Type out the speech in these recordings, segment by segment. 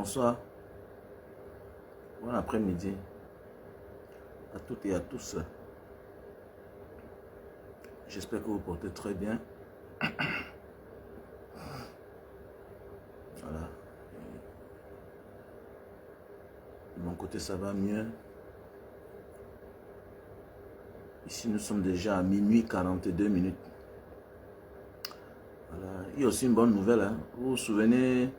Bonsoir. Bon après-midi à toutes et à tous. J'espère que vous portez très bien. Voilà. De mon côté, ça va mieux. Ici, nous sommes déjà à minuit 42 minutes. Voilà. Il y a aussi une bonne nouvelle. Hein. Vous vous souvenez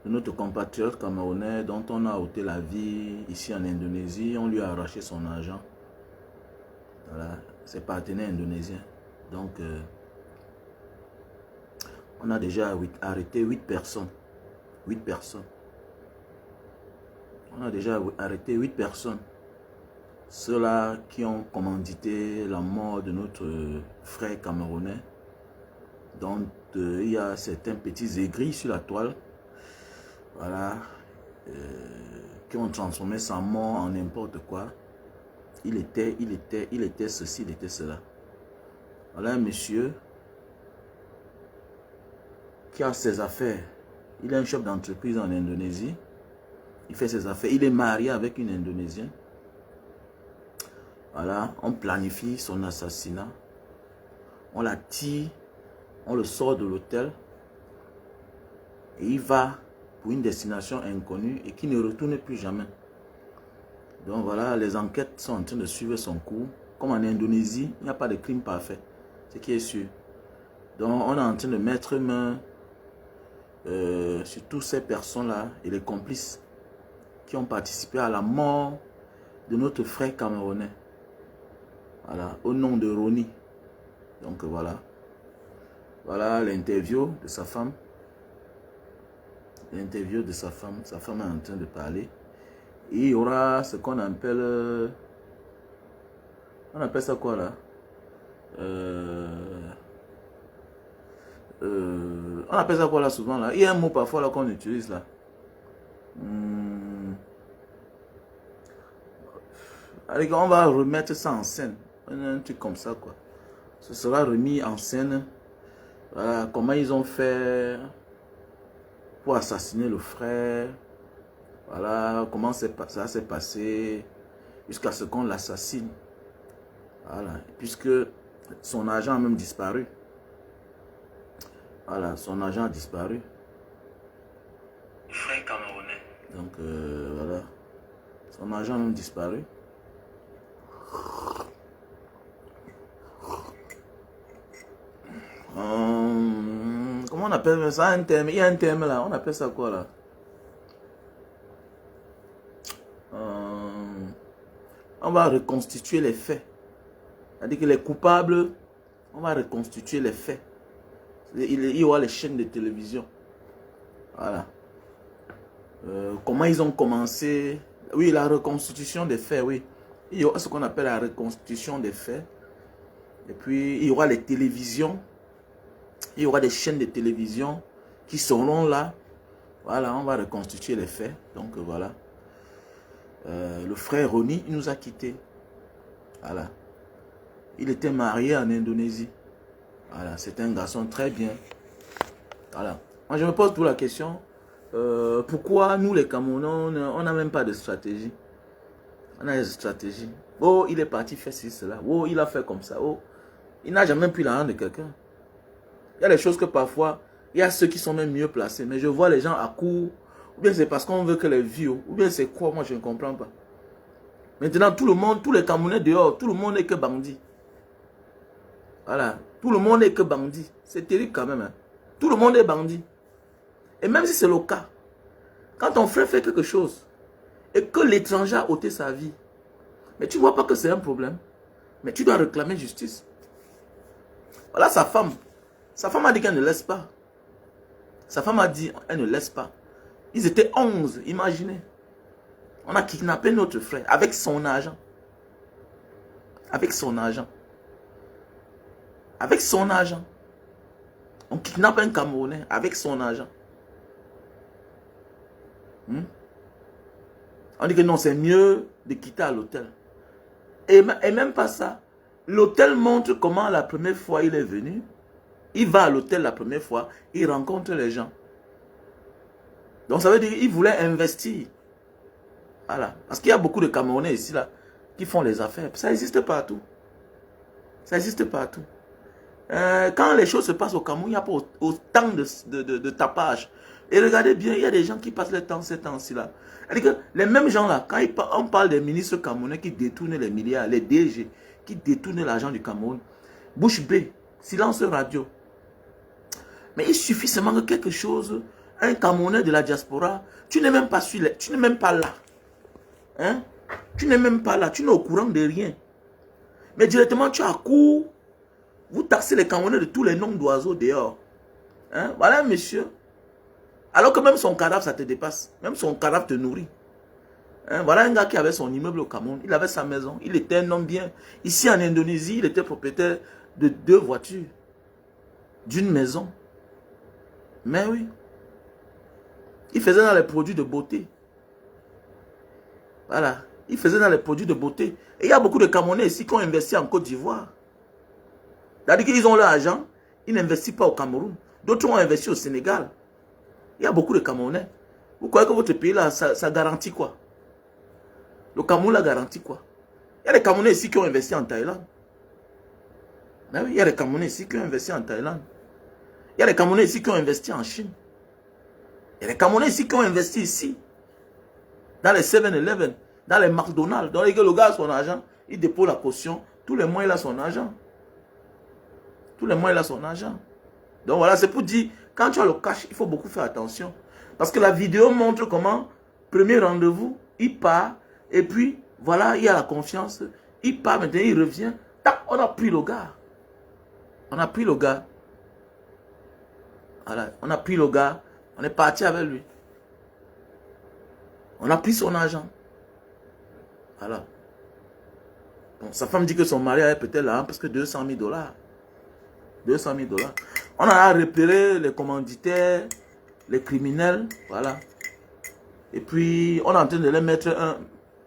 de notre compatriote camerounais dont on a ôté la vie ici en Indonésie. On lui a arraché son argent. Voilà. Ses partenaires indonésiens. Donc, on a déjà arrêté 8 personnes. 8 personnes. On a déjà arrêté 8 personnes. Ceux-là qui ont commandité la mort de notre frère camerounais. Donc, il y a certains petits aigris sur la toile. Voilà. Qui ont transformé sa mort en n'importe quoi. Il était ceci, il était cela. Voilà un monsieur qui a ses affaires. Il est un chef d'entreprise en Indonésie. Il fait ses affaires. Il est marié avec une Indonésienne. Voilà, on planifie son assassinat. On la tire. On le sort de l'hôtel. Et il va pour une destination inconnue et qui ne retourne plus jamais. Donc voilà, les enquêtes sont en train de suivre son cours. Comme en Indonésie, il n'y a pas de crime parfait. Ce qui est sûr. Donc on est en train de mettre main sur toutes ces personnes-là et les complices qui ont participé à la mort de notre frère camerounais. Voilà, au nom de Roni. Donc voilà. Voilà l'interview de sa femme. L'interview de sa femme. Sa femme est en train de parler. Et il y aura ce qu'on appelle... on appelle ça quoi là? On appelle ça quoi là souvent là? Il y a un mot parfois là qu'on utilise là. Allez, on va remettre ça en scène. Un truc comme ça quoi. Ce sera remis en scène. Voilà, comment ils ont fait pour assassiner le frère. Voilà, comment ça s'est passé jusqu'à ce qu'on l'assassine. Voilà, puisque son agent a même disparu. Voilà, son agent a disparu. Frère camerounais. Donc, voilà. Son agent a même disparu. Comment on appelle ça? Un terme. Il y a un terme là. On appelle ça quoi là? On va reconstituer les faits. C'est-à-dire que les coupables, on va reconstituer les faits. Il y aura les chaînes de télévision. Voilà. Comment ils ont commencé. Oui, la reconstitution des faits, oui. Il y aura ce qu'on appelle la reconstitution des faits. Et puis, il y aura les télévisions. Il y aura des chaînes de télévision qui seront là. Voilà, on va reconstituer les faits. Donc, voilà. Le frère Roni, il nous a quittés. Voilà. Il était marié en Indonésie. Voilà, c'est un garçon très bien. Voilà. Moi, je me pose toujours la question. Pourquoi nous, les Camerounais, on n'a même pas de stratégie? On a des stratégies. Oh, il est parti faire ceci, cela. Oh, il a fait comme ça. Oh, il n'a jamais pris l'argent de quelqu'un. Il y a des choses que parfois, il y a ceux qui sont même mieux placés. Mais je vois les gens à court. Ou bien c'est parce qu'on veut que les vieux. Ou bien c'est quoi? Moi, je ne comprends pas. Maintenant, tout le monde, tous les Camerounais dehors, tout le monde n'est que bandit. Voilà. Tout le monde n'est que bandit. C'est terrible quand même. Hein. Tout le monde est bandit. Et même si c'est le cas, quand ton frère fait quelque chose et que l'étranger a ôté sa vie, mais tu ne vois pas que c'est un problème. Mais tu dois réclamer justice. Voilà sa femme. Sa femme a dit qu'elle ne laisse pas. Sa femme a dit elle ne laisse pas. Ils étaient 11, imaginez. On a kidnappé notre frère avec son argent. Avec son argent. Avec son argent. On kidnappe un Camerounais avec son argent. On dit que non, c'est mieux de quitter à l'hôtel. Et même pas ça. L'hôtel montre comment la première fois il est venu. Il va à l'hôtel la première fois. Il rencontre les gens. Donc ça veut dire qu'ils voulaient investir. Voilà. Parce qu'il y a beaucoup de Camerounais ici, là, qui font les affaires. Ça existe partout. Ça existe partout. Quand les choses se passent au Cameroun, il n'y a pas autant de tapage. Et regardez bien, il y a des gens qui passent le temps, ces temps-ci là. C'est-à-dire que les mêmes gens là, quand on parle des ministres camerounais qui détournent les milliards, les DG, qui détournent l'argent du Cameroun, bouche bée, silence radio. Mais il suffit seulement que quelque chose, un Camerounais de la diaspora, tu n'es même pas tu n'es même pas là. Hein? Tu n'es même pas là, tu n'es au courant de rien. Mais directement tu accours, vous taxez les Camerounais de tous les noms d'oiseaux dehors. Hein? Voilà monsieur. Alors que même son cadavre, ça te dépasse. Même son cadavre te nourrit. Hein? Voilà un gars qui avait son immeuble au Cameroun. Il avait sa maison. Il était un homme bien. Ici en Indonésie, il était propriétaire de 2 voitures. D'une maison. Mais oui. Il faisait dans les produits de beauté. Voilà. Il faisait dans les produits de beauté. Et il y a beaucoup de Camerounais ici qui ont investi en Côte d'Ivoire. C'est-à-dire qu'ils ont leur argent. Ils n'investissent pas au Cameroun. D'autres ont investi au Sénégal. Il y a beaucoup de Camerounais. Vous croyez que votre pays là, ça garantit quoi? Le Cameroun la garantit quoi? Il y a des Camerounais ici qui ont investi en Thaïlande. Mais oui, il y a des Camerounais ici qui ont investi en Thaïlande. Il y a des Camerounais ici qui ont investi en Chine. Il y a des Camerounais ici qui ont investi ici. Dans les 7-Eleven, dans les McDonald's. Dans lesquels le gars a son argent, il dépose la caution. Tous les mois, il a son argent. Tous les mois, il a son argent. Donc voilà, c'est pour dire, quand tu as le cash, il faut beaucoup faire attention. Parce que la vidéo montre comment, premier rendez-vous, il part, et puis, voilà, il y a la confiance. Il part, maintenant, il revient. Tac, on a pris le gars. On a pris le gars. Voilà, on a pris le gars. On est parti avec lui. On a pris son argent. Voilà. Bon, sa femme dit que son mari avait peut-être là, parce que 200 000 $. 200 000 $. On a repéré les commanditaires, les criminels, voilà. Et puis, on est en train de les mettre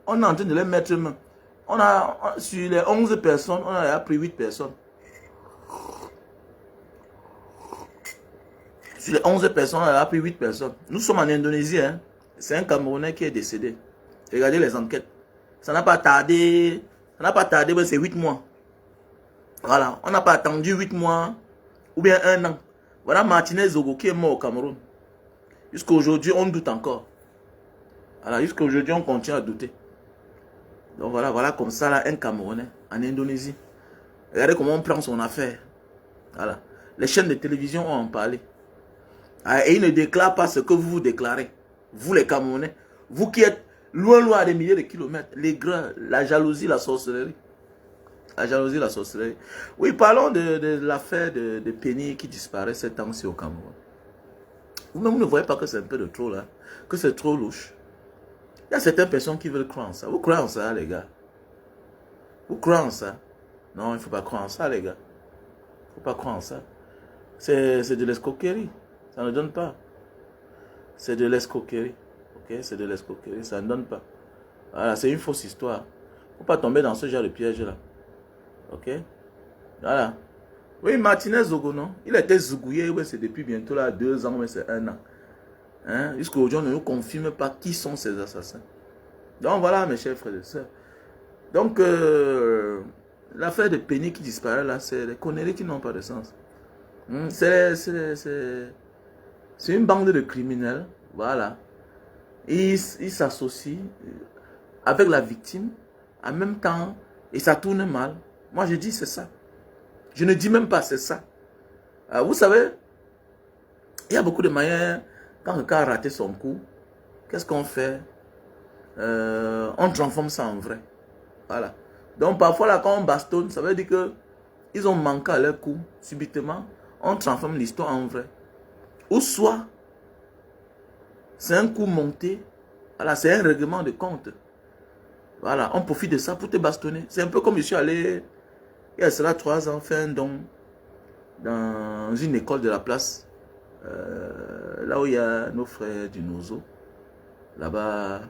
on est en train de les mettre main. Sur les 11 personnes, on a pris 8 personnes. Sur les 11 personnes, on a pris 8 personnes. Nous sommes en Indonésie, hein. C'est un Camerounais qui est décédé. Regardez les enquêtes. Ça n'a pas tardé. Ça n'a pas tardé, mais c'est 8 mois. Voilà, on n'a pas attendu 8 mois ou bien 1 an. Voilà Martinez Zogo qui est mort au Cameroun. Jusqu'à aujourd'hui, on doute encore. Voilà, jusqu'à aujourd'hui, on continue à douter. Donc voilà comme ça, là, un Camerounais en Indonésie. Regardez comment on prend son affaire. Voilà. Les chaînes de télévision ont en parlé. Et ils ne déclarent pas ce que vous déclarez. Vous les Camerounais. Vous qui êtes loin à des milliers de kilomètres. Les grands, la jalousie, la sorcellerie. La jalousie, la sorcellerie. Oui, parlons de l'affaire de Penny qui disparaît ces temps-ci au Cameroun. Vous-même, vous ne voyez pas que c'est un peu de trop là, que c'est trop louche. Il y a certaines personnes qui veulent croire en ça. Vous croyez en ça, les gars? Vous croyez en ça? Non, il ne faut pas croire en ça, les gars. Il ne faut pas croire en ça. C'est de l'escroquerie. Ça ne donne pas. C'est de l'escroquerie. Ok? C'est de l'escroquerie. Ça ne donne pas. Voilà, c'est une fausse histoire. Il ne faut pas tomber dans ce genre de piège-là. Ok? Voilà. Oui, Martinez Zogo, non? Il a été zougouillé, ouais, c'est depuis bientôt là, 2 ans, mais c'est 1 an. Hein? Jusqu'à aujourd'hui, on ne nous confirme pas qui sont ces assassins. Donc voilà, mes chers frères et sœurs. Donc, l'affaire de Penny qui disparaît là, c'est des conneries qui n'ont pas de sens. C'est une bande de criminels, voilà. Ils s'associent avec la victime, en même temps, et ça tourne mal. Moi, je dis c'est ça. Je ne dis même pas c'est ça. Vous savez, il y a beaucoup de manières, quand quelqu'un a raté son coup, qu'est-ce qu'on fait? On transforme ça en vrai. Voilà. Donc parfois là, quand on bastonne, ça veut dire que ils ont manqué à leur coup, subitement, on transforme l'histoire en vrai. Ou soit, c'est un coup monté, voilà, c'est un règlement de compte. Voilà, on profite de ça pour te bastonner. C'est un peu comme je suis allé, il y a cela 3 ans, faire un don dans une école de la place, là où il y a nos frères du Nozo, là-bas,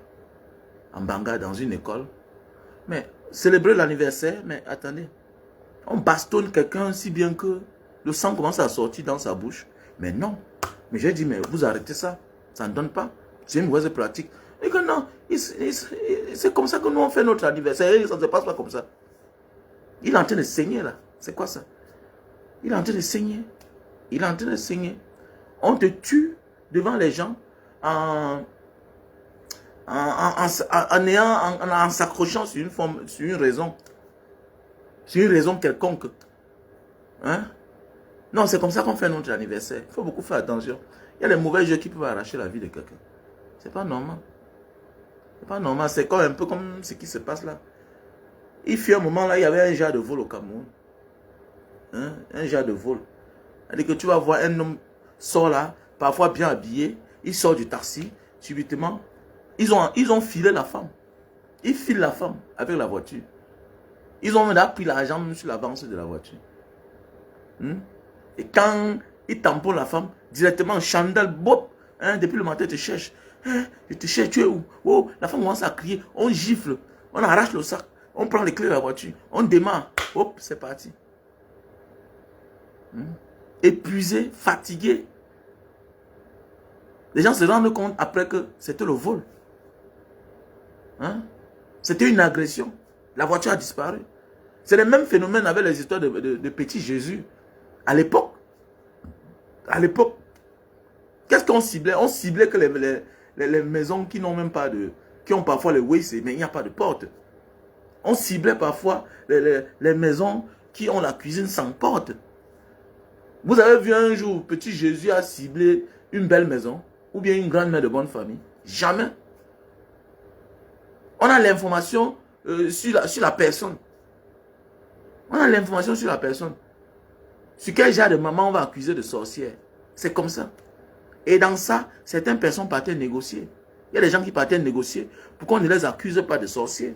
en Banga, dans une école. Mais célébrer l'anniversaire, mais attendez, on bastonne quelqu'un si bien que le sang commence à sortir dans sa bouche. Mais non, mais j'ai dit, mais vous arrêtez ça, ça ne donne pas. C'est une mauvaise pratique. Et que non, c'est comme ça que nous on fait notre anniversaire. Et ça ne se passe pas comme ça. Il est en train de saigner là. C'est quoi ça? Il est en train de saigner. Il est en train de saigner. On te tue devant les gens en s'accrochant sur une forme, sur une raison. Sur une raison quelconque. Hein? Non, c'est comme ça qu'on fait notre anniversaire. Il faut beaucoup faire attention. Il y a des mauvais jeux qui peuvent arracher la vie de quelqu'un. C'est pas normal. C'est pas normal. C'est un peu comme ce qui se passe là. Il fut un moment là, il y avait un genre de vol au Cameroun. Hein? Un genre de vol. C'est-à-dire que tu vas voir un homme sort là, parfois bien habillé, il sort du taxi, subitement, ils ont filé la femme. Ils filent la femme avec la voiture. Ils ont même pris l'argent sur l'avance de la voiture. Et quand ils tamponnent la femme, directement, chandelle, bop, hein, depuis le matin, tu te cherches. Hein, je te cherche, tu es où? Oh, la femme commence à crier, on gifle, on arrache le sac, on prend les clés de la voiture, on démarre, hop, c'est parti. Épuisé, fatigué. Les gens se rendent compte après que c'était le vol. Hein? C'était une agression. La voiture a disparu. C'est le même phénomène avec les histoires de petit Jésus. À l'époque, qu'est-ce qu'on ciblait? On ciblait que les maisons qui n'ont même pas de... qui ont parfois le WC, mais il n'y a pas de porte. On ciblait parfois les maisons qui ont la cuisine sans porte. Vous avez vu un jour, petit Jésus a ciblé une belle maison ou bien une grande mère de bonne famille? Jamais. On a l'information sur la personne. On a l'information sur la personne. Sur quel genre de maman on va accuser de sorcière. C'est comme ça. Et dans ça, certaines personnes partaient négocier. Il y a des gens qui partaient négocier pour qu'on ne les accuse pas de sorciers.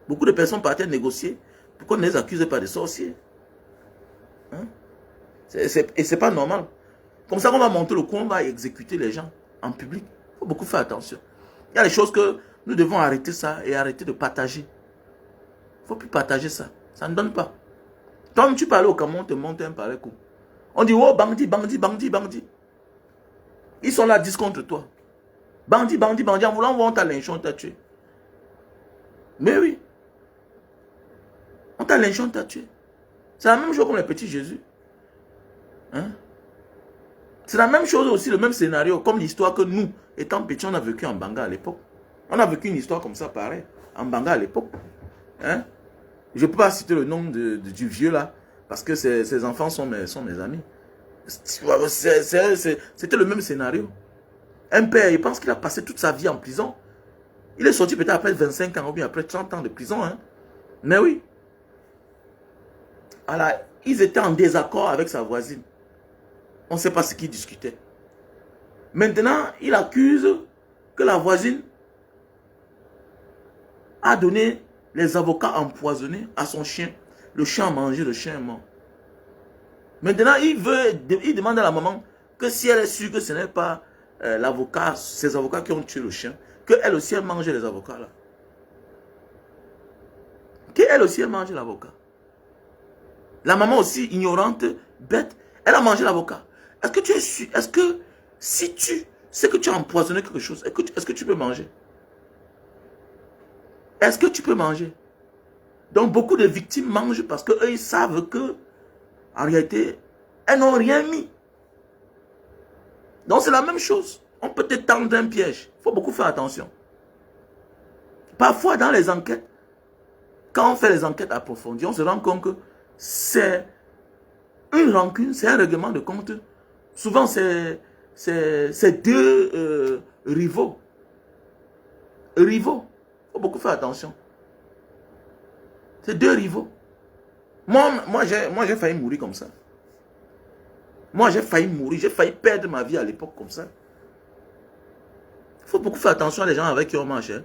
Beaucoup de personnes partaient négocier pour qu'on ne les accuse pas de sorciers. Et c'est pas normal. Comme ça qu'on va monter le coup, on va exécuter les gens en public. Il faut beaucoup faire attention. Il y a des choses que nous devons arrêter ça et arrêter de partager. Il ne faut plus partager ça. Ça ne donne pas. Quand tu parles au Cameroun, on te monte un pareil coup. On dit, oh, bandit, bandit, bandit, bandit. Ils sont là, 10 contre toi. Bandit, bandit, bandit. En voulant voir, on t'a lynché, on t'a tué. Mais oui. On t'a lynché, on t'a tué. C'est la même chose comme le petit Jésus. Hein? C'est la même chose aussi, le même scénario, comme l'histoire que nous, étant petits, on a vécu en Banga à l'époque. On a vécu une histoire comme ça, pareil, en Banga à l'époque. Hein? Je ne peux pas citer le nom du vieux là, parce que ses enfants sont mes amis. C'était le même scénario. Un père, il pense qu'il a passé toute sa vie en prison. Il est sorti peut-être après 25 ans ou bien après 30 ans de prison. Hein? Mais oui. Alors, ils étaient en désaccord avec sa voisine. On ne sait pas ce qu'ils discutaient. Maintenant, il accuse que la voisine a donné les avocats empoisonnés à son chien. Le chien a mangé, le chien est mort. Maintenant, il demande à la maman que si elle est sûre que ce n'est pas l'avocat, ces avocats qui ont tué le chien, qu'elle aussi elle mange les avocats là. Qu'elle aussi elle mange l'avocat. La maman aussi, ignorante, bête, elle a mangé l'avocat. Est-ce que tu es sûr? Est-ce que si tu sais que tu as empoisonné quelque chose, est-ce que tu peux manger? Est-ce que tu peux manger? Donc beaucoup de victimes mangent parce qu'eux ils savent que en réalité, elles n'ont rien mis. Donc c'est la même chose. On peut te tendre un piège. Il faut beaucoup faire attention. Parfois dans les enquêtes, quand on fait les enquêtes approfondies, on se rend compte que c'est une rancune, c'est un règlement de compte. Souvent c'est deux rivaux. Rivaux. Il faut beaucoup faire attention. C'est deux rivaux. Moi j'ai failli mourir comme ça. Moi, j'ai failli mourir. J'ai failli perdre ma vie à l'époque comme ça. Il faut beaucoup faire attention à les gens avec qui on mange. Hein.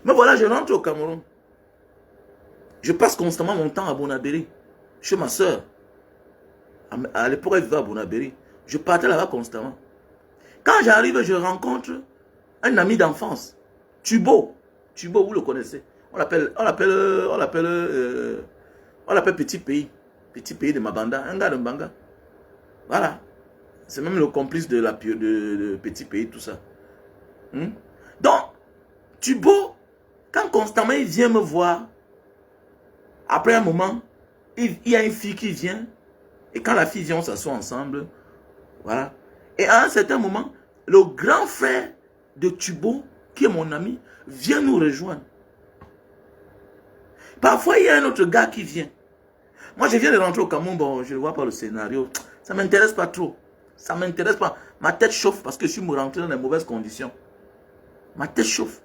Mais voilà, je rentre au Cameroun. Je passe constamment mon temps à Bonabéry. Chez ma soeur. À l'époque, elle vivait à Bonabéry. Je partais là-bas constamment. Quand j'arrive, je rencontre un ami d'enfance. Tubo. Tubo, vous le connaissez. On l'appelle Petit Pays. Petit Pays de Mabanda. Un gars de Mbanga. Voilà. C'est même le complice de la de petit pays, tout ça. Donc, Tubo, quand constamment il vient me voir, après un moment, il y a une fille qui vient, et quand la fille vient, on s'assoit ensemble, voilà. Et à un certain moment, le grand frère de Tubo, qui est mon ami, vient nous rejoindre. Parfois, il y a un autre gars qui vient. Moi, je viens de rentrer au Cameroun, bon, je ne vois pas le scénario. Ça ne m'intéresse pas trop. Ça ne m'intéresse pas. Ma tête chauffe parce que je suis rentré dans les mauvaises conditions. Ma tête chauffe.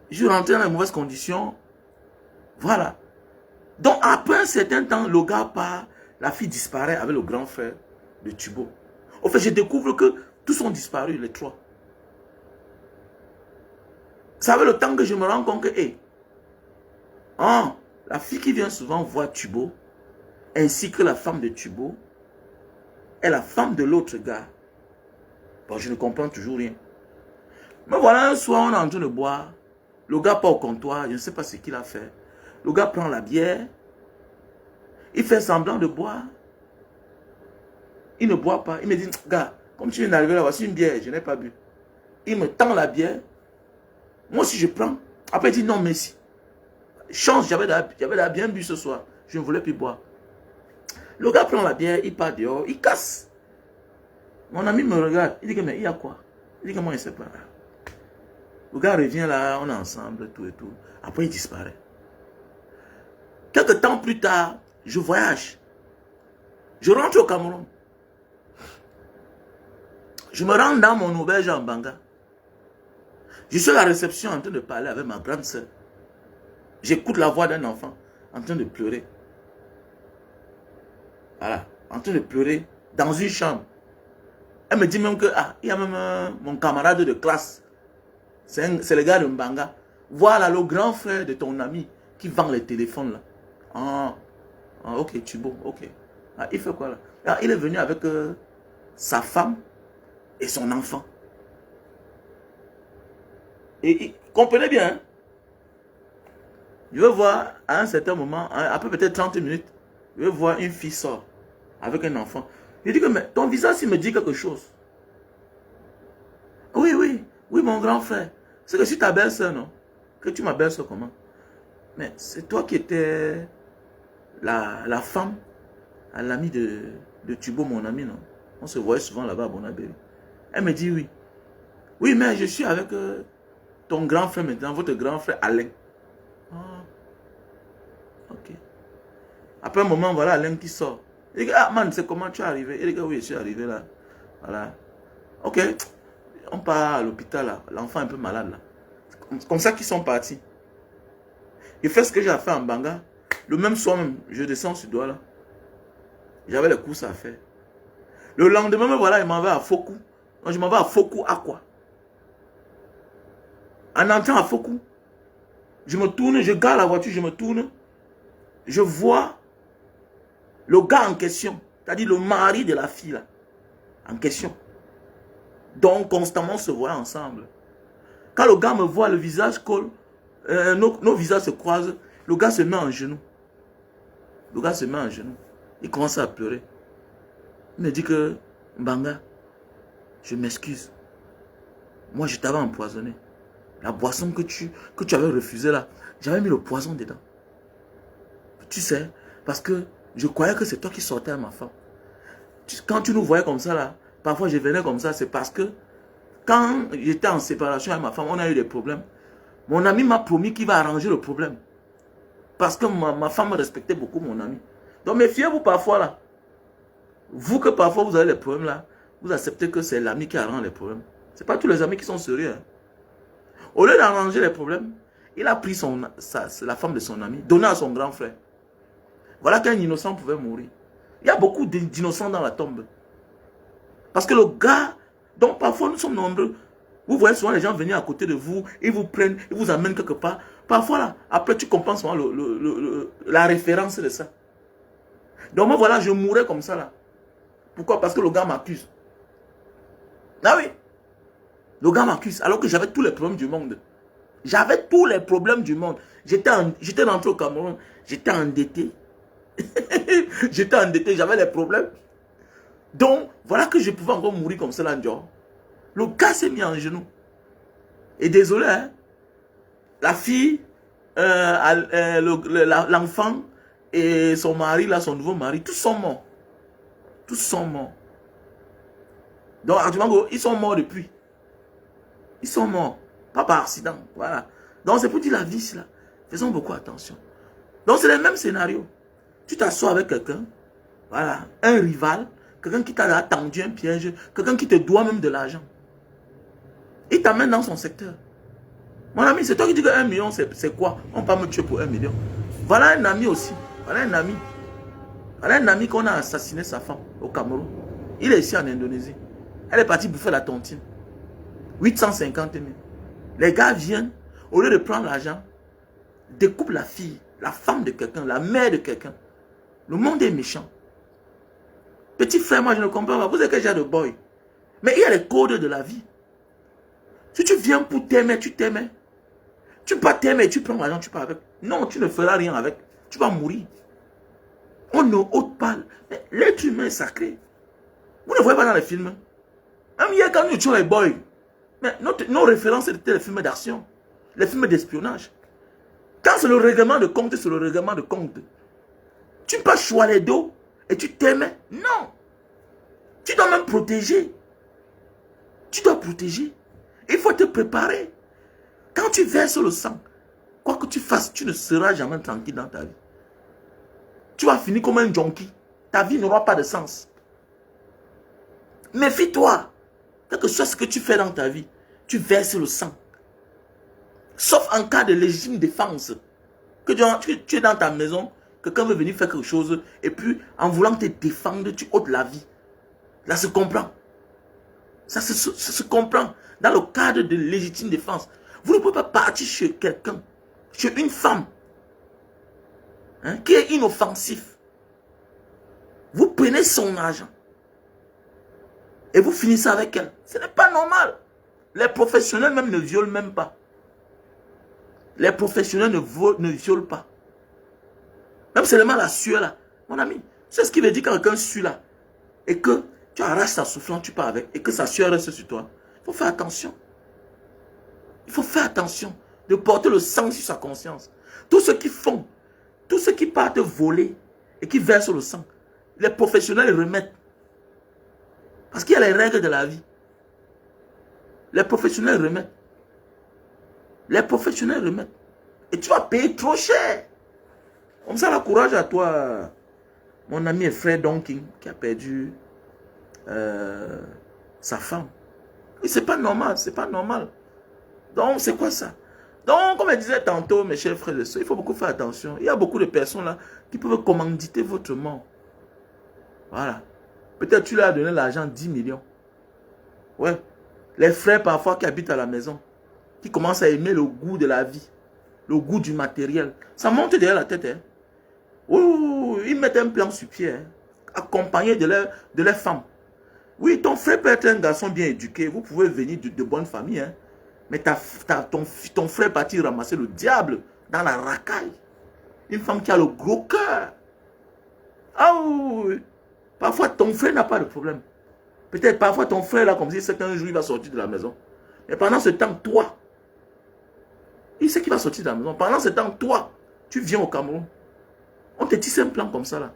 Je suis rentré dans les mauvaises conditions. Voilà. Donc, après un certain temps, le gars part, la fille disparaît avec le grand frère de Tubo. Au fait, je découvre que tous sont disparus, les trois. Ça fait le temps que je me rends compte que, la fille qui vient souvent voir Tubo, ainsi que la femme de Tubo, est la femme de l'autre gars. Bon, je ne comprends toujours rien. Mais voilà, un soir, on est en train de boire. Le gars part au comptoir, je ne sais pas ce qu'il a fait. Le gars prend la bière. Il fait semblant de boire. Il ne boit pas. Il me dit, gars, comme tu viens d'arriver là, voici une bière, je n'ai pas bu. Il me tend la bière. Moi aussi, je prends. Après, il dit, non, merci. Chance, j'avais bien bu ce soir. Je ne voulais plus boire. Le gars prend la bière, il part dehors, il casse. Mon ami me regarde, il dit que, mais il y a quoi? Il dit que moi, il ne sait pas. Le gars revient là, on est ensemble, tout et tout. Après, il disparaît. Quelques temps plus tard, je voyage. Je rentre au Cameroun. Je me rends dans mon auberge en Banga. Je suis à la réception en train de parler avec ma grande soeur. J'écoute la voix d'un enfant en train de pleurer. Voilà, en train de pleurer dans une chambre. Elle me dit même que, il y a même mon camarade de classe. C'est le gars de Mbanga. Voilà le grand frère de ton ami qui vend les téléphones là. Ok, Tubo, ok. Il fait quoi là? Il est venu avec sa femme et son enfant. Et comprenez bien, hein? Je veux voir à un certain moment, après peut-être 30 minutes, je veux voir une fille sort avec un enfant. Je dis que, mais ton visage, il me dit quelque chose. Oui, mon grand frère. C'est que je suis ta belle-sœur, non? Que tu m'appelles ça comment? Mais c'est toi qui étais la femme à l'ami de Tubo, mon ami, non? On se voyait souvent là-bas à Bonabéry. Elle me dit oui. Oui, mais je suis avec ton grand frère maintenant, votre grand frère Alain. Ok. Après un moment, voilà Alain qui sort. Il dit, man, c'est comment tu es arrivé? Il dit, oui, je suis arrivé là. Voilà. Ok. On part à l'hôpital là. L'enfant est un peu malade là. C'est comme ça qu'ils sont partis. Je fais ce que j'ai fait en Banga. Le même soir même, je descends sur Douala. J'avais les courses à faire. Le lendemain, voilà, il m'en va à Fokou. Donc, je m'en vais à Fokou à quoi? En entrant à Fokou, je me tourne, je garde la voiture, je me tourne. Je vois le gars en question, c'est-à-dire le mari de la fille là, en question. Donc, constamment se voit ensemble. Quand le gars me voit, le visage colle, nos visages se croisent, le gars se met en genoux. Le gars se met en genoux. Il commence à pleurer. Il me dit que, Mbanga, je m'excuse. Moi, je t'avais empoisonné. La boisson que tu avais refusée là, j'avais mis le poison dedans. Tu sais, parce que je croyais que c'est toi qui sortais à ma femme. Quand tu nous voyais comme ça là, parfois je venais comme ça, c'est parce que quand j'étais en séparation avec ma femme, on a eu des problèmes. Mon ami m'a promis qu'il va arranger le problème. Parce que ma femme respectait beaucoup mon ami. Donc méfiez-vous parfois là. Vous que parfois vous avez les problèmes là, vous acceptez que c'est l'ami qui arrange les problèmes. Ce n'est pas tous les amis qui sont sérieux. Hein. Au lieu d'arranger les problèmes, il a pris la femme de son ami, donné à son grand frère. Voilà qu'un innocent pouvait mourir. Il y a beaucoup d'innocents dans la tombe. Parce que le gars, donc parfois nous sommes nombreux. Vous voyez souvent les gens venir à côté de vous, ils vous prennent, ils vous amènent quelque part. Parfois là, après tu comprends souvent la référence de ça. Donc moi voilà, je mourrais comme ça là. Pourquoi? Parce que le gars m'accuse. Ah oui. Le gars m'accuse alors que j'avais tous les problèmes du monde. J'avais tous les problèmes du monde. J'étais rentré au Cameroun, j'étais endetté. J'étais endetté, j'avais les problèmes. Donc, voilà que je pouvais encore mourir comme cela, Ndior. Le gars s'est mis en genoux. Et désolé, hein, la fille, l'enfant et son mari, là, son nouveau mari, tous sont morts. Tous sont morts. Donc, actuellement, ils sont morts depuis. Ils sont morts. Pas par accident. Voilà. Donc, c'est pour dire la vie, là. Faisons beaucoup attention. Donc, c'est le même scénario. Tu t'assois avec quelqu'un, voilà, un rival, quelqu'un qui t'a tendu un piège, quelqu'un qui te doit même de l'argent. Il t'amène dans son secteur. Mon ami, c'est toi qui dis que 1 million, c'est quoi? On peut me tuer pour 1 million. Voilà un ami aussi. Voilà un ami. Voilà un ami qu'on a assassiné sa femme au Cameroun. Il est ici en Indonésie. Elle est partie bouffer la tontine. 850 000. Les gars viennent, au lieu de prendre l'argent, découpent la fille, la femme de quelqu'un, la mère de quelqu'un. Le monde est méchant. Petit frère, moi je ne comprends pas. Vous êtes quel genre de boy? Mais il y a les codes de la vie. Si tu viens pour t'aimer, tu t'aimes. Tu ne peux pas t'aimer, tu prends l'argent, tu pars avec. Non, tu ne feras rien avec. Tu vas mourir. On ne ôte pas. L'être humain est sacré. Vous ne voyez pas dans les films. Même hier, quand nous étions les boys, mais nos références étaient les films d'action, les films d'espionnage. Quand c'est le règlement de compte, c'est le règlement de compte. Tu ne peux pas choisir les dos et tu t'aimes. Non. Tu dois même protéger. Tu dois protéger. Il faut te préparer. Quand tu verses le sang, quoi que tu fasses, tu ne seras jamais tranquille dans ta vie. Tu vas finir comme un junkie. Ta vie n'aura pas de sens. Méfie-toi. Quel que soit ce que tu fais dans ta vie, tu verses le sang. Sauf en cas de légitime défense. Que tu es dans ta maison, quelqu'un veut venir faire quelque chose, et puis en voulant te défendre, tu ôtes la vie. Là, ça se comprend. Ça se comprend. Dans le cadre de légitime défense. Vous ne pouvez pas partir chez quelqu'un, chez une femme, hein, qui est inoffensif. Vous prenez son argent. Et vous finissez avec elle. Ce n'est pas normal. Les professionnels même ne violent même pas. Les professionnels ne violent pas. Même seulement la sueur là. Mon ami, c'est ce qui veut dire quand quelqu'un sue là. Et que tu arraches sa souffrance, tu pars avec. Et que sa sueur reste sur toi. Il faut faire attention. Il faut faire attention de porter le sang sur sa conscience. Tous ceux qui font, tous ceux qui partent voler et qui versent le sang, les professionnels remettent. Parce qu'il y a les règles de la vie. Les professionnels remettent. Les professionnels remettent. Et tu vas payer trop cher. Comme ça, la courage à toi, mon ami et frère Donkin, qui a perdu sa femme. Et c'est pas normal, c'est pas normal. Donc, c'est quoi ça? Donc, comme je disais tantôt, mes chers frères et sœurs, il faut beaucoup faire attention. Il y a beaucoup de personnes là qui peuvent commanditer votre mort. Voilà. Peut-être tu leur as donné l'argent 10 millions. Ouais. Les frères parfois qui habitent à la maison, qui commencent à aimer le goût de la vie, le goût du matériel. Ça monte derrière la tête. Hein. Oh, ils mettent un plan sur pied, hein, accompagné de leur femme. Oui, ton frère peut être un garçon bien éduqué. Vous pouvez venir de bonne famille. Hein. Mais ton frère partit ramasser le diable dans la racaille. Une femme qui a le gros cœur. Ah oui. Parfois, ton frère n'a pas de problème. Peut-être parfois, ton frère, là, comme si c'est qu'un jour, il va sortir de la maison. Mais pendant ce temps, toi, il sait qu'il va sortir de la maison. Pendant ce temps, toi, tu viens au Cameroun. On te tisse un plan comme ça, là.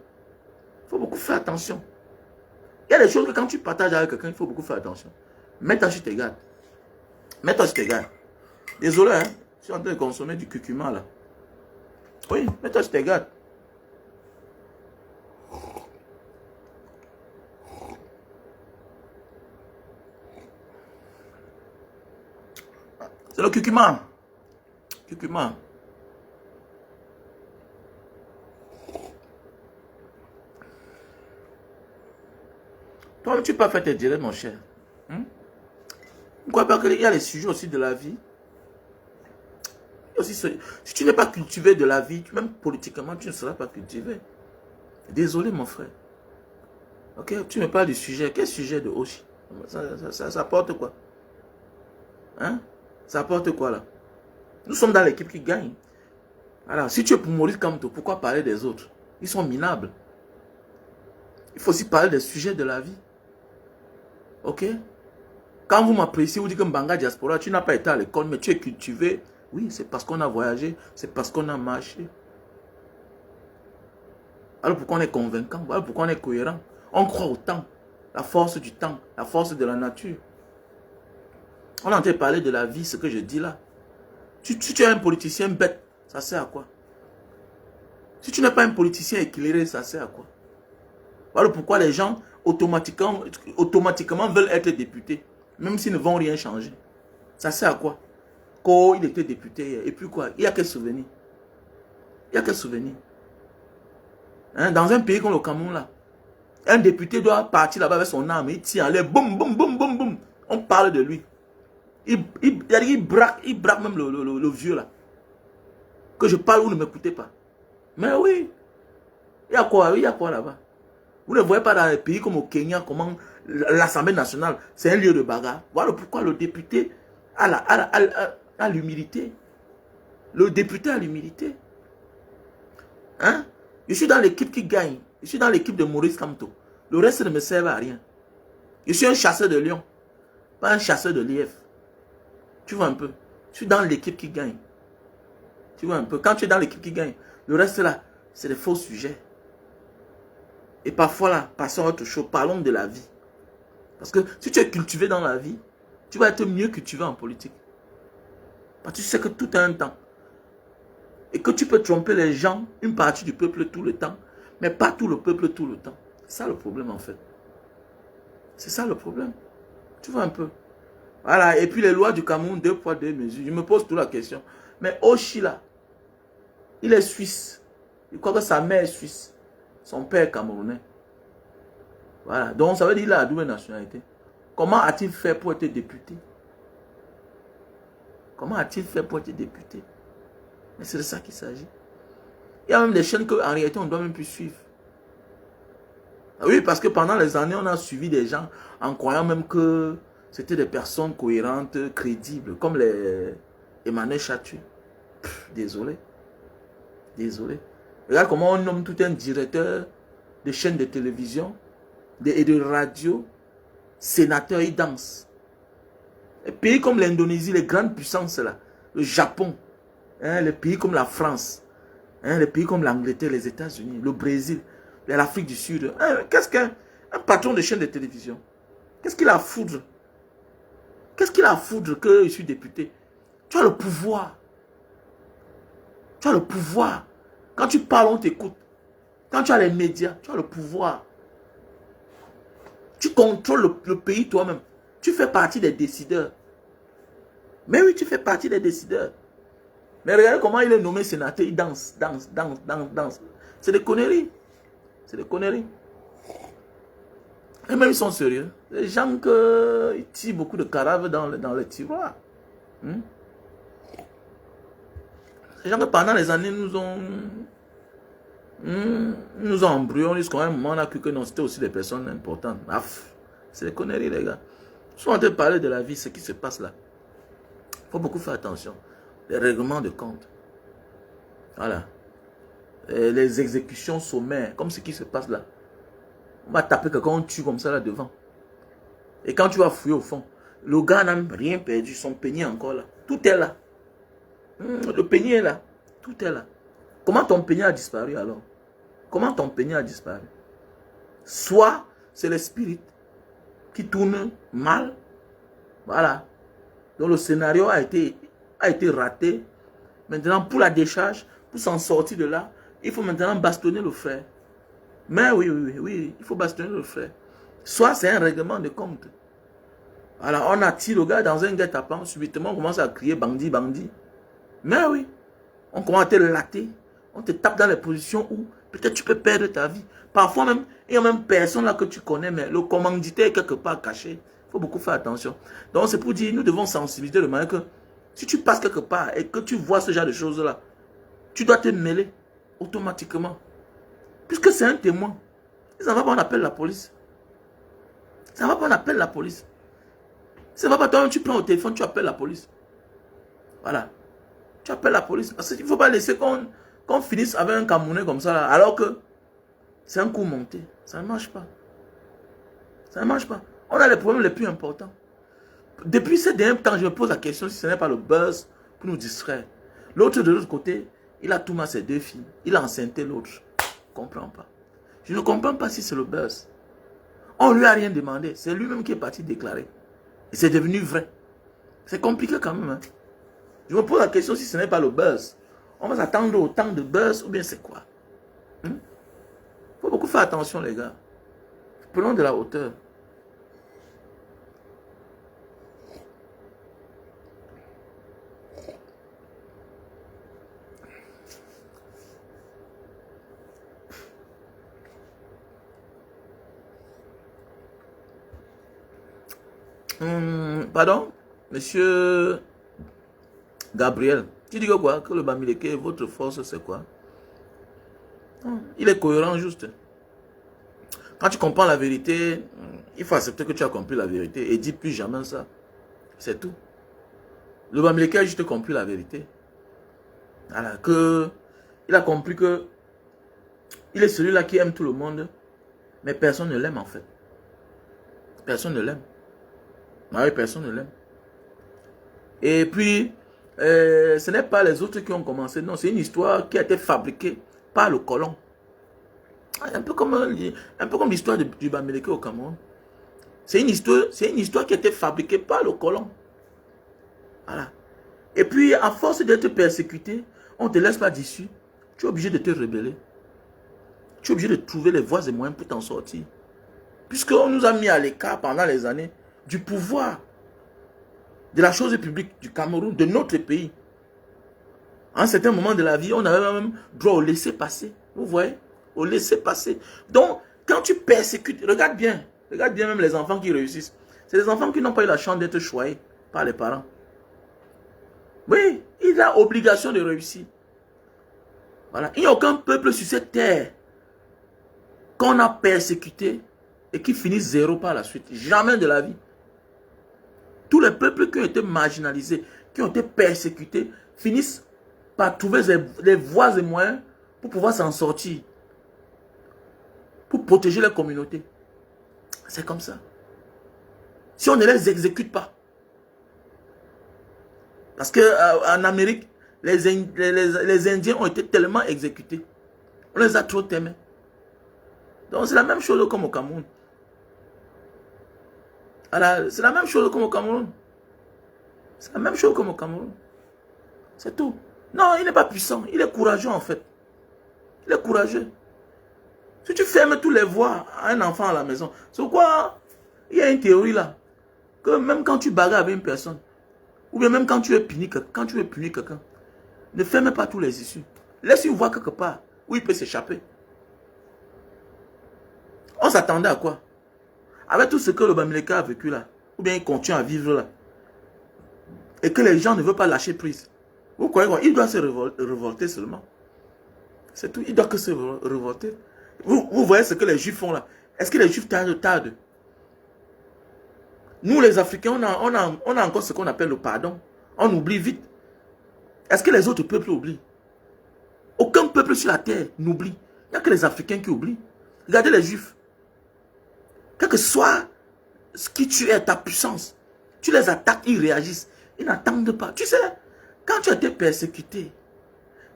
Il faut beaucoup faire attention. Il y a des choses que quand tu partages avec quelqu'un, il faut beaucoup faire attention. Mets-toi sur tes gardes. Mets-toi sur tes gardes. Désolé, hein. Je suis en train de consommer du curcuma, là. Oui, mets-toi sur tes gardes. C'est le curcuma. Curcuma. Toi, tu peux faire tes directs, mon cher. Pourquoi pas qu'il y a les sujets aussi de la vie. Aussi, si tu n'es pas cultivé de la vie, même politiquement, tu ne seras pas cultivé. Désolé, mon frère. Ok, tu me parles du sujet. Quel sujet de Oshi? Ça apporte quoi? Hein? Ça apporte quoi là? Nous sommes dans l'équipe qui gagne. Alors, si tu es pour Maurice Kamto, pourquoi parler des autres? Ils sont minables. Il faut aussi parler des sujets de la vie. Ok? Quand vous m'appréciez, vous dites que Mbanga Diaspora, tu n'as pas été à l'école, mais tu es cultivé. Oui, c'est parce qu'on a voyagé, c'est parce qu'on a marché. Alors pourquoi on est convaincant? Alors pourquoi on est cohérent? On croit au temps, la force du temps, la force de la nature. On est en train de parler de la vie, ce que je dis là. Si tu es un politicien bête, ça sert à quoi? Si tu n'es pas un politicien éclairé, ça sert à quoi? Voilà pourquoi les gens automatiquement veulent être députés, même s'ils ne vont rien changer. Ça sert à quoi? Quand il était député, et puis quoi? Il y a quel souvenir? Il y a quel souvenir? Hein? Dans un pays comme le Cameroun là, un député doit partir là-bas avec son arme, il tire en l'air, boum, boum, boum, boum, boum. On parle de lui. Il braque même le vieux là. Que je parle, vous ne m'écoutez pas. Mais oui, il y a quoi? Il y a quoi là-bas? Vous ne voyez pas dans les pays comme au Kenya, comment l'Assemblée nationale, c'est un lieu de bagarre. Voilà pourquoi le député a l'humilité. Le député a l'humilité. Hein? Je suis dans l'équipe qui gagne. Je suis dans l'équipe de Maurice Kamto. Le reste ne me sert à rien. Je suis un chasseur de lions, pas un chasseur de lièvres. Tu vois un peu? Je suis dans l'équipe qui gagne. Tu vois un peu? Quand tu es dans l'équipe qui gagne, le reste là, c'est des faux sujets. Et parfois là, passons à autre chose, parlons de la vie. Parce que si tu es cultivé dans la vie, tu vas être mieux cultivé en politique. Parce que tu sais que tout a un temps. Et que tu peux tromper les gens, une partie du peuple tout le temps, mais pas tout le peuple tout le temps. C'est ça le problème en fait. C'est ça le problème. Tu vois un peu. Voilà, et puis les lois du Cameroun, 2 poids, 2 mesures. Je me pose toujours la question. Mais Oshi là, il est suisse. Il croit que sa mère est suisse. Son père est camerounais. Voilà, donc ça veut dire qu'il a la double nationalité. Comment a-t-il fait pour être député? Comment a-t-il fait pour être député? Mais c'est de ça qu'il s'agit. Il y a même des chaînes qu'en réalité on ne doit même plus suivre. Oui, parce que pendant les années, on a suivi des gens en croyant même que c'était des personnes cohérentes, crédibles, comme les Emmanuel Chatu. Désolé. Désolé. Regarde comment on nomme tout un directeur de chaîne de télévision et de radio, sénateur, il danse. Les pays comme l'Indonésie, les grandes puissances là, le Japon, hein, les pays comme la France, hein, les pays comme l'Angleterre, les États-Unis, le Brésil, l'Afrique du Sud. Hein, qu'est-ce qu'un patron de chaîne de télévision? Qu'est-ce qu'il a à foutre? Qu'est-ce qu'il a à foutre que je suis député? Tu as le pouvoir. Tu as le pouvoir. Quand tu parles, on t'écoute. Quand tu as les médias, tu as le pouvoir. Tu contrôles le pays toi-même. Tu fais partie des décideurs. Mais oui, tu fais partie des décideurs. Mais regardez comment il est nommé sénateur. Il danse, danse, danse, danse, danse. C'est des conneries. C'est des conneries. Et même ils sont sérieux. Les gens qui tirent beaucoup de carabes dans les tiroirs. Les gens que pendant les années nous ont embrouillés jusqu'à un moment on a cru que non, c'était aussi des personnes importantes. C'est des conneries les gars. Ils sont en train de parler de la vie, ce qui se passe là. Il faut beaucoup faire attention. Les règlements de compte. Voilà. Et les exécutions sommaires, comme ce qui se passe là. On va taper quelqu'un, on tue comme ça là devant. Et quand tu vas fouiller au fond, le gars n'a même rien perdu, son peigne encore là. Tout est là. Le peigne est là. Tout est là. Comment ton peigne a disparu alors? Comment ton peigne a disparu? Soit c'est l'esprit qui tourne mal. Voilà. Donc le scénario a été raté. Maintenant, pour la décharge, pour s'en sortir de là, il faut maintenant bastonner le frère. Mais oui, il faut bastonner le frère. Soit c'est un règlement de compte. Alors on attire le gars dans un guet-apens, subitement on commence à crier bandit, bandit. Mais oui, on commence à te latter. On te tape dans les positions où peut-être tu peux perdre ta vie. Parfois même, il y a même personne là que tu connais, mais le commanditaire est quelque part caché. Il faut beaucoup faire attention. Donc c'est pour dire, nous devons sensibiliser de manière que si tu passes quelque part et que tu vois ce genre de choses là, tu dois te mêler automatiquement. Puisque c'est un témoin. Ça ne va pas, on appelle la police. Ça ne va pas, on appelle la police. Ça ne va pas, toi, tu prends au téléphone, tu appelles la police. Voilà. Tu appelles la police. Parce qu'il ne faut pas laisser qu'on finisse avec un Camerounais comme ça, là, alors que C'est un coup monté. Ça ne marche pas. Ça ne marche pas. On a les problèmes les plus importants. Depuis ces derniers temps, je me pose la question si ce n'est pas le buzz pour nous distraire. L'autre de l'autre côté, il a tout mal ses 2 filles. Il a enceinté l'autre. Je ne comprends pas. Je ne comprends pas si c'est le buzz. On ne lui a rien demandé. C'est lui-même qui est parti déclarer. Et c'est devenu vrai. C'est compliqué quand même. Hein? Je me pose la question si ce n'est pas le buzz. On va s'attendre au temps de buzz ou bien c'est quoi? Il faut beaucoup faire attention les gars. Prenons de la hauteur. Pardon, monsieur Gabriel, tu dis que quoi? Que le Bamileke, votre force, c'est quoi? Il est cohérent juste. Quand tu comprends la vérité, il faut accepter que tu as compris la vérité et dis plus jamais ça. C'est tout. Le Bamileke a juste compris la vérité. Voilà, que il a compris que il est celui-là qui aime tout le monde, mais personne ne l'aime en fait. Personne ne l'aime. Oui, personne ne l'aime. Et puis, ce n'est pas les autres qui ont commencé. Non, c'est une histoire qui a été fabriquée par le colon. Un peu comme l'histoire du Bamileke au Cameroun. C'est une histoire qui a été fabriquée par le colon. Voilà. Et puis, à force d'être persécuté, on ne te laisse pas d'issue. Tu es obligé de te rebeller. Tu es obligé de trouver les voies et moyens pour t'en sortir. Puisqu'on nous a mis à l'écart pendant les années du pouvoir, de la chose publique du Cameroun, de notre pays. À un certain moment de la vie, on avait même droit au laisser-passer. Vous voyez? Au laisser-passer. Donc, quand tu persécutes, regarde bien même les enfants qui réussissent. C'est les enfants qui n'ont pas eu la chance d'être choyés par les parents. Oui, il a obligation de réussir. Voilà. Il n'y a aucun peuple sur cette terre qu'on a persécuté et qui finit zéro par la suite. Jamais de la vie. Tous les peuples qui ont été marginalisés, qui ont été persécutés, finissent par trouver des voies et moyens pour pouvoir s'en sortir. Pour protéger les communautés. C'est comme ça. Si on ne les exécute pas. Parce qu'en Amérique, les Indiens ont été tellement exécutés. On les a trop aimés. Donc c'est la même chose comme au Cameroun. C'est la même chose comme au Cameroun. C'est la même chose comme au Cameroun. C'est tout. Non, il n'est pas puissant. Il est courageux en fait. Il est courageux. Si tu fermes tous les voies à un enfant à la maison, c'est pourquoi il y a une théorie là. Que même quand tu bagarres avec une personne, ou bien même quand tu veux punir quelqu'un, ne ferme pas tous les issues. Laisse une voie quelque part où il peut s'échapper. On s'attendait à quoi? Avec tout ce que le Bamileke a vécu là, ou bien il continue à vivre là, et que les gens ne veulent pas lâcher prise. Vous croyez quoi? Il doit se révolter seulement. C'est tout. Il doit que se révolter. Vous voyez ce que les Juifs font là. Est-ce que les Juifs tardent? Nous les Africains, on a encore ce qu'on appelle le pardon. On oublie vite. Est-ce que les autres peuples oublient? Aucun peuple sur la terre n'oublie. Il n'y a que les Africains qui oublient. Regardez les Juifs. Quel que soit ce qui tu es, ta puissance, tu les attaques, ils réagissent. Ils n'attendent pas. Tu sais, quand tu as été persécuté,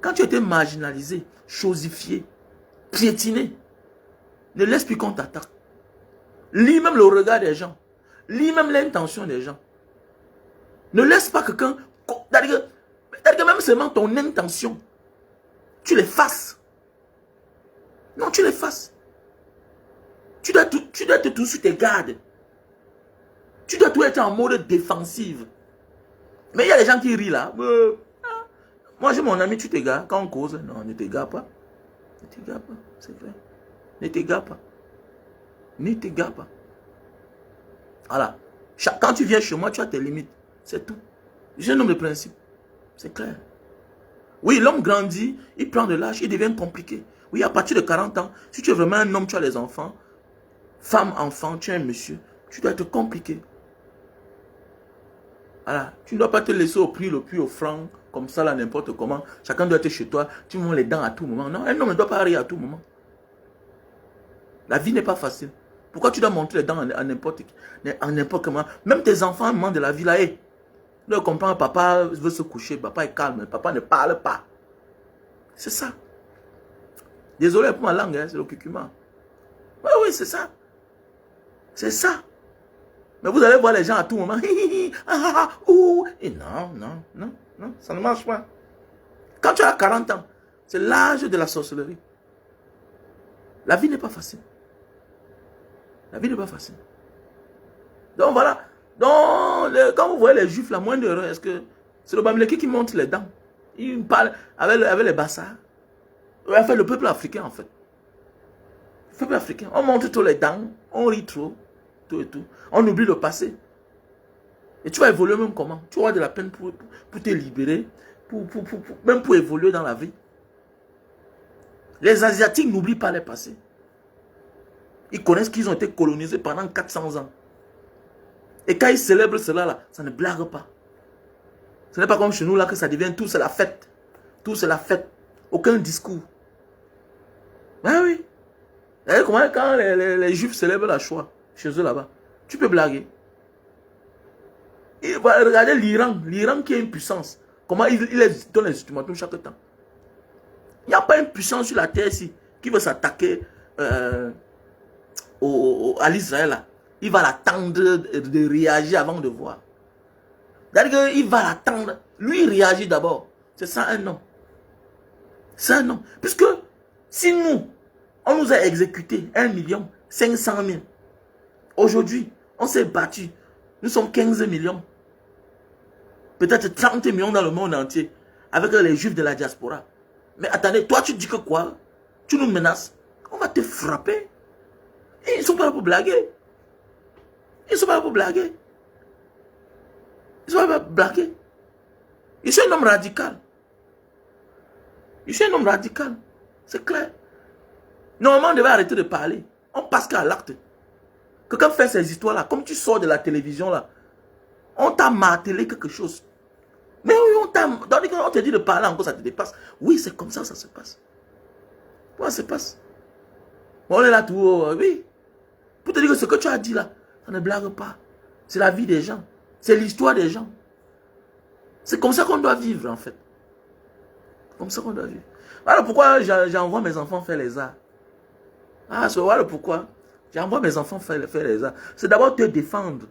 quand tu as été marginalisé, chosifié, piétiné, ne laisse plus qu'on t'attaque. Lis même le regard des gens. Lis même l'intention des gens. Ne laisse pas quelqu'un... C'est-à-dire que même seulement ton intention, tu l'effaces. Non, tu l'effaces. Tu dois être tout sur tes gardes. Tu dois tout être en mode défensive. Mais il y a des gens qui rient là. Moi, j'ai mon ami, tu t'égares. Quand on cause, non, ne t'égare pas. Ne t'égare pas, c'est vrai. Ne t'égare pas. Ne t'égare pas. Voilà. Quand tu viens chez moi, tu as tes limites. C'est tout. J'ai un homme de principe. C'est clair. Oui, l'homme grandit, il prend de l'âge, il devient compliqué. Oui, à partir de 40 ans, si tu es vraiment un homme, tu as les enfants, femme, enfant, tu es un monsieur, tu dois être compliqué. Voilà. Tu ne dois pas te laisser au prix le plus offrant, comme ça, là, n'importe comment. Chacun doit être chez toi. Tu montes les dents à tout moment. Non, un homme ne doit pas rire à tout moment. La vie n'est pas facile. Pourquoi tu dois montrer les dents à n'importe comment? Même tes enfants demandent de la vie là. Hey, leur comprend, papa veut se coucher, papa est calme, papa ne parle pas. C'est ça. Désolé pour ma langue, hein, c'est le cucuma. Oui, oui, c'est ça. C'est ça. Mais vous allez voir les gens à tout moment. Et non, non, non, non, ça ne marche pas. Quand tu as 40 ans, c'est l'âge de la sorcellerie. La vie n'est pas facile. La vie n'est pas facile. Donc voilà. Donc, quand vous voyez les juifs, la moindre erreur, est-ce que c'est le Bamileke qui monte les dents? Il parle avec les bassards. Enfin, le peuple africain, en fait. Le peuple africain. On monte tous les dents, on rit trop, tout et tout. On oublie le passé. Et tu vas évoluer même comment? Tu auras de la peine pour te libérer, même pour évoluer dans la vie. Les Asiatiques n'oublient pas les passés. Ils connaissent qu'ils ont été colonisés pendant 400 ans. Et quand ils célèbrent cela, là, ça ne blague pas. Ce n'est pas comme chez nous, là, que ça devient tout, c'est la fête. Tout, c'est la fête. Aucun discours. Ben oui. Et comment, quand les Juifs célèbrent la Shoah, chez eux là-bas, tu peux blaguer. Et regardez l'Iran qui est une puissance. Comment il donne les ultimatums chaque temps. Il n'y a pas une puissance sur la terre ici qui veut s'attaquer à l'Israël. Il va l'attendre de réagir avant de voir. C'est-à-dire qu'il va l'attendre. Lui, il réagit d'abord. C'est ça un homme. C'est un homme. Puisque si nous, on nous a exécuté 1 500 000. Aujourd'hui, on s'est battu. Nous sommes 15 millions. Peut-être 30 millions dans le monde entier. Avec les juifs de la diaspora. Mais attendez, toi tu dis que quoi? Tu nous menaces. On va te frapper. Et ils ne sont pas là pour blaguer. Ils ne sont pas là pour blaguer. Ils ne sont pas là pour blaguer. Je suis un homme radical. Je suis un homme radical. C'est clair. Normalement, on devait arrêter de parler. On passe qu'à l'acte. Quelqu'un fait ces histoires-là, comme tu sors de la télévision, là, on t'a martelé quelque chose. Mais oui, on te dit de parler encore, ça te dépasse. Oui, c'est comme ça se passe. Comment ça se passe? On est là tout, oui. Pour te dire que ce que tu as dit là, ça ne blague pas. C'est la vie des gens. C'est l'histoire des gens. C'est comme ça qu'on doit vivre, en fait. Comme ça qu'on doit vivre. Voilà pourquoi j'envoie mes enfants faire les arts. Ah, c'est voilà pourquoi. J'envoie mes enfants faire les arts. C'est d'abord te défendre.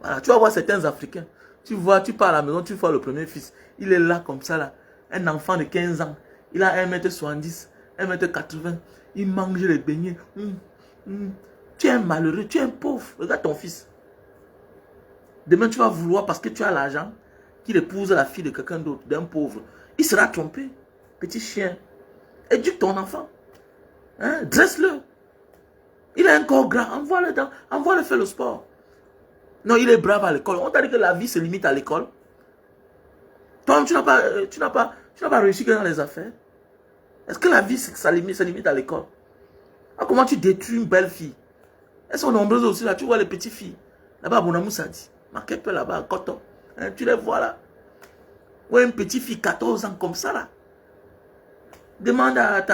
Voilà, tu vas voir certains Africains. Tu vois, tu pars à la maison, tu vois le premier fils. Il est là comme ça, là. Un enfant de 15 ans. Il a 1m70, 1m80. Il mange les beignets. Tu es un malheureux, tu es un pauvre. Regarde ton fils. Demain, tu vas vouloir, parce que tu as l'argent, qu'il épouse la fille de quelqu'un d'autre, d'un pauvre. Il sera trompé. Petit chien. Éduque ton enfant. Hein? Dresse-le. Il a un corps gras. Envoie-le faire le sport. Non, il est brave à l'école. On t'a dit que la vie se limite à l'école. Toi, tu n'as pas réussi que dans les affaires. Est-ce que la vie se limite à l'école? Ah, comment tu détruis une belle fille? Elles sont nombreuses aussi là. Tu vois les petites filles. Là-bas, Bonamou Sadi. Marquez peu là-bas, Coton. Hein, tu les vois là. Ouais, une petite fille, 14 ans comme ça là. Demande à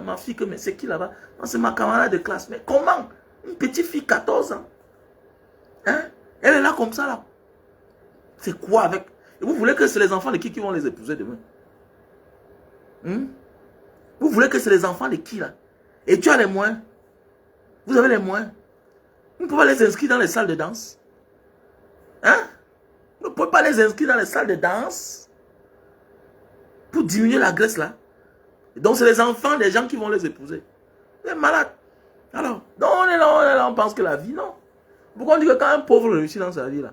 ma fille que mais c'est qui là-bas? Non, c'est ma camarade de classe. Mais comment? Une petite fille, 14 ans. Hein? Elle est là comme ça là. C'est quoi avec? Et vous voulez que c'est les enfants de qui vont les épouser demain? Vous voulez que c'est les enfants de qui là? Et tu as les moyens. Vous avez les moyens. Vous ne pouvez pas les inscrire dans les salles de danse. Hein? Vous ne pouvez pas les inscrire dans les salles de danse. Pour diminuer la graisse là. Et donc c'est les enfants des gens qui vont les épouser. Les malades. Alors, donc on est là, on pense que la vie, non. Pourquoi on dit que quand un pauvre réussit dans sa vie là,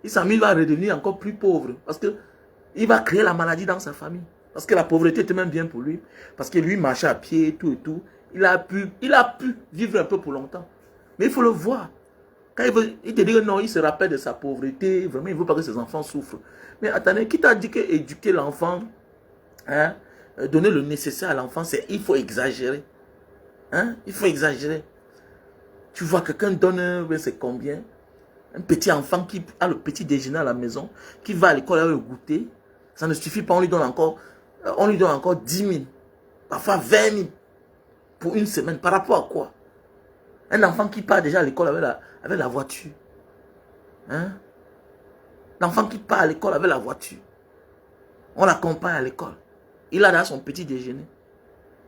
il va redevenir encore plus pauvre. Parce qu'il va créer la maladie dans sa famille. Parce que la pauvreté était même bien pour lui. Parce que lui marchait à pied, tout et tout. Il a pu vivre un peu pour longtemps. Mais il faut le voir. Quand il te dit que non, il se rappelle de sa pauvreté. Vraiment, il ne veut pas que ses enfants souffrent. Mais attendez, qui t'a dit que éduquer l'enfant, hein, donner le nécessaire à l'enfant, il faut exagérer. Hein? Il faut exagérer. Tu vois, quelqu'un donne, c'est combien? Un petit enfant qui a le petit déjeuner à la maison, qui va à l'école avec le goûter, ça ne suffit pas, on lui donne encore 10 000, parfois 20 000. Pour une semaine. Par rapport à quoi? Un enfant qui part déjà à l'école avec la voiture. Hein? L'enfant qui part à l'école avec la voiture. On l'accompagne à l'école. Il a là son petit déjeuner.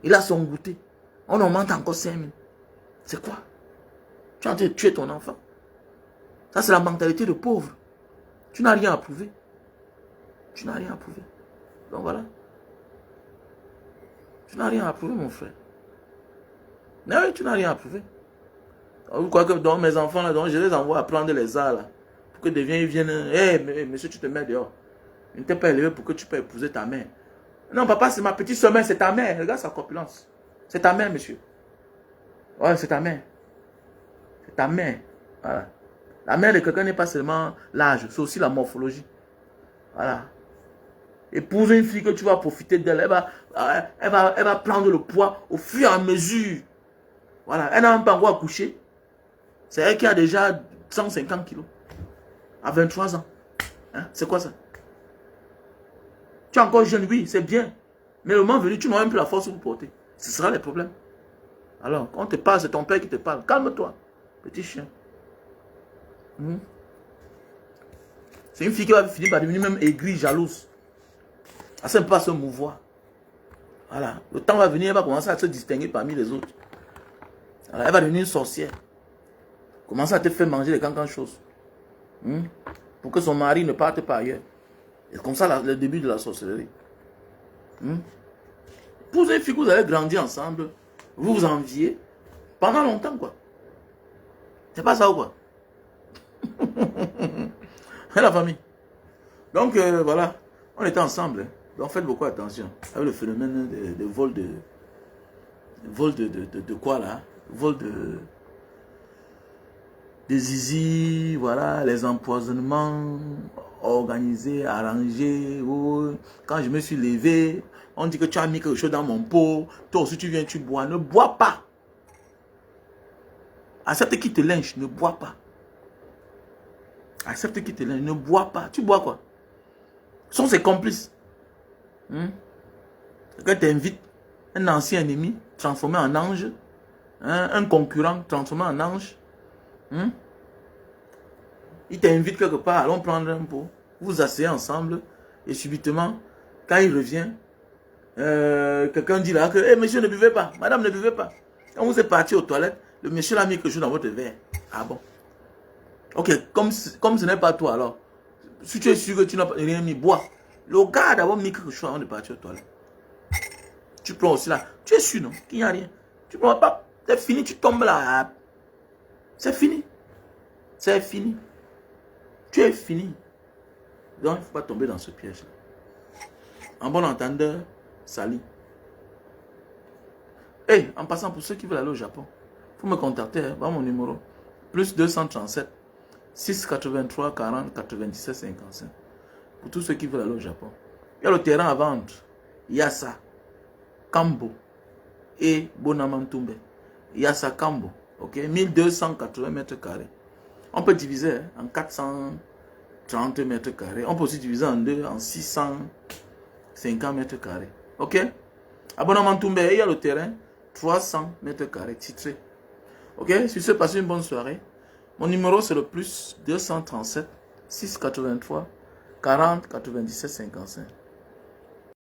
Il a son goûter. On augmente encore 5 000. C'est quoi? Tu es en train de tuer ton enfant. Ça, c'est la mentalité de pauvre. Tu n'as rien à prouver. Tu n'as rien à prouver. Donc voilà. Tu n'as rien à prouver, mon frère. Mais oui, tu n'as rien à prouver. Vous croyez que donc, mes enfants, là, donc, je les envoie apprendre les arts, là. Pour que ils viennent. Hé, monsieur, tu te mets dehors. Je ne t'ai pas élevé pour que tu peux épouser ta mère. Non, papa, c'est ma petite soeur, c'est ta mère. Regarde sa corpulence. C'est ta mère, monsieur. Ouais, c'est ta mère. C'est ta mère. Voilà. La mère de quelqu'un n'est pas seulement l'âge, c'est aussi la morphologie. Voilà. Épouse une fille que tu vas profiter d'elle. Elle va prendre le poids au fur et à mesure. Voilà. Elle n'a même pas encore accouché. C'est elle qui a déjà 150 kilos. À 23 ans. Hein? C'est quoi ça? Tu es encore jeune, oui, c'est bien. Mais le moment venu, tu n'auras même plus la force pour porter. Ce sera le problème. Alors, quand on te parle, c'est ton père qui te parle. Calme-toi, petit chien. C'est une fille qui va finir par devenir même aigrie, jalouse. Elle ne sait pas se mouvoir. Voilà. Le temps va venir, elle va commencer à se distinguer parmi les autres. Alors, elle va devenir une sorcière. Commencer à te faire manger les cancan choses. Pour que son mari ne parte pas ailleurs. C'est comme ça le début de la sorcellerie. Vous une fille que vous allez grandir ensemble, vous vous enviez pendant longtemps, quoi. C'est pas ça ou quoi? Et la famille. Donc, voilà. On était ensemble. Hein. Donc, faites beaucoup attention. Avec le phénomène de vol de... Vol de quoi, là? Vol de zizi, voilà, les empoisonnements organisés, arrangés. Oh. Quand je me suis levé, on dit que tu as mis quelque chose dans mon pot. Toi aussi, tu viens, tu bois. Ne bois pas. Accepte qu'il te lynche, ne bois pas. Accepte qu'il te lynche, ne bois pas. Tu bois quoi? Ce sont ses complices. Quand tu invites un ancien ennemi transformé en ange, un concurrent transformé en ange, il t'invite quelque part, allons prendre un pot, vous vous asseyez ensemble, et subitement, quand il revient, quelqu'un dit là que hey, monsieur ne buvez pas, madame ne buvez pas. Quand vous êtes parti aux toilettes, le monsieur l'a mis quelque chose dans votre verre. Ah bon? Ok, comme ce n'est pas toi alors, si tu es sûr que tu n'as rien mis, bois. Le gars a d'abord mis quelque chose avant de partir aux toilettes. Tu prends aussi là, tu es sûr non, qu'il n'y a rien. Tu prends pas, c'est fini, tu tombes là. C'est fini. C'est fini. Tu es fini. Donc, il ne faut pas tomber dans ce piège-là. En bon entendeur, salut. Et en passant, pour ceux qui veulent aller au Japon, il faut me contacter. Voilà mon numéro. Plus 237 683 40 97 55. Pour tous ceux qui veulent aller au Japon. Il y a le terrain à vendre. Yasa, Kambo et Bonamantumbe. Yasa Kambo. Ok, 1280 mètres carrés. On peut diviser en 430 mètres carrés. On peut aussi diviser en deux, en 650 mètres carrés. Ok? À Bonamantumbe, il y a le terrain, 300 mètres carrés, titré. Ok? Si vous passez une bonne soirée, mon numéro c'est le plus 237 683 40 97 55.